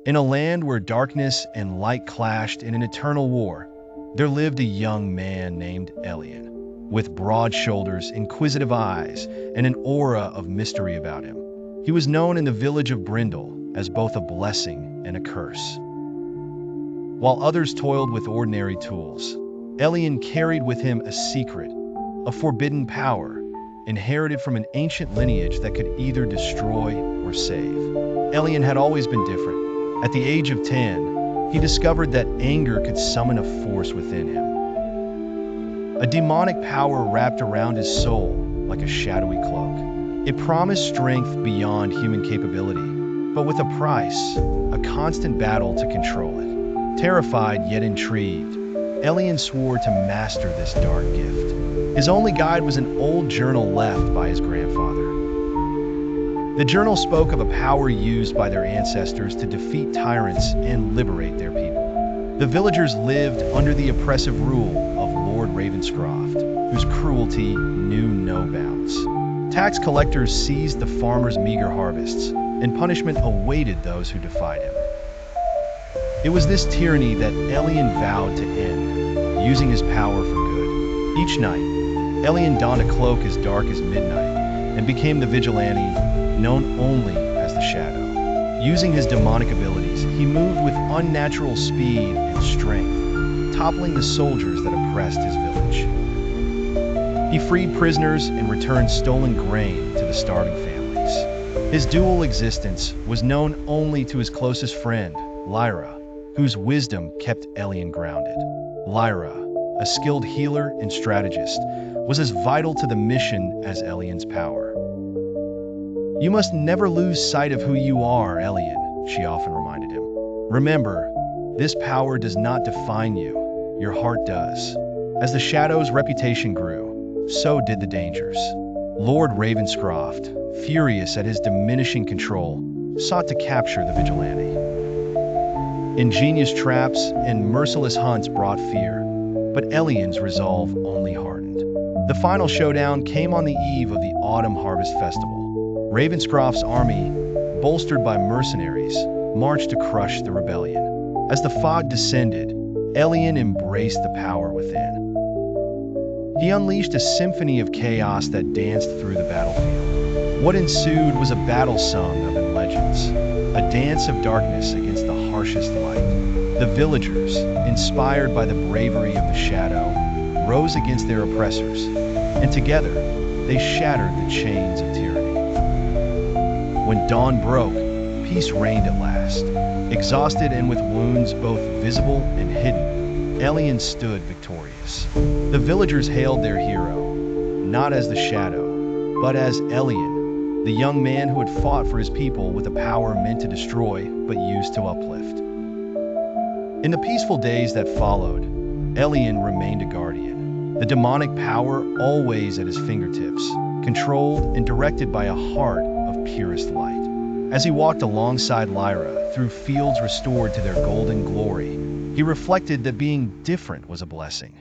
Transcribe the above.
In a land where darkness and light clashed in an eternal war, there lived a young man named Elian, with broad shoulders, inquisitive eyes, and an aura of mystery about him. He was known in the village of Brindle as both a blessing and a curse. While others toiled with ordinary tools, Elian carried with him a secret, a forbidden power, inherited from an ancient lineage that could either destroy or save. Elian had always been different. At the age of 10, he discovered that anger could summon a force within him. A demonic power wrapped around his soul like a shadowy cloak. It promised strength beyond human capability, but with a price, a constant battle to control it. Terrified yet intrigued, Elian swore to master this dark gift. His only guide was an old journal left by his grandfather. The journal spoke of a power used by their ancestors to defeat tyrants and liberate their people. The villagers lived under the oppressive rule of Lord Ravenscroft, whose cruelty knew no bounds. Tax collectors seized the farmers' meager harvests, and punishment awaited those who defied him. It was this tyranny that Elian vowed to end, using his power for good. Each night, Elian donned a cloak as dark as midnight and became the vigilante known only as the Shadow. Using his demonic abilities, he moved with unnatural speed and strength, toppling the soldiers that oppressed his village. He freed prisoners and returned stolen grain to the starving families. His dual existence was known only to his closest friend, Lyra, whose wisdom kept Elian grounded. Lyra, a skilled healer and strategist, was as vital to the mission as Elian's power. "You must never lose sight of who you are, Elian," she often reminded him. "Remember, this power does not define you, your heart does." As the Shadow's reputation grew, so did the dangers. Lord Ravenscroft, furious at his diminishing control, sought to capture the vigilante. Ingenious traps and merciless hunts brought fear, but Elian's resolve only hardened. The final showdown came on the eve of the Autumn Harvest Festival. Ravenscroft's army, bolstered by mercenaries, marched to crush the rebellion. As the fog descended, Elian embraced the power within. He unleashed a symphony of chaos that danced through the battlefield. What ensued was a battle sung of in legends, a dance of darkness against the harshest light. The villagers, inspired by the bravery of the Shadow, rose against their oppressors, and together they shattered the chains of tyranny. When dawn broke, peace reigned at last. Exhausted and with wounds both visible and hidden, Elian stood victorious. The villagers hailed their hero, not as the Shadow, but as Elian, the young man who had fought for his people with a power meant to destroy, but used to uplift. In the peaceful days that followed, Elian remained a guardian, the demonic power always at his fingertips, controlled and directed by a heart of purest light. As he walked alongside Lyra through fields restored to their golden glory, he reflected that being different was a blessing.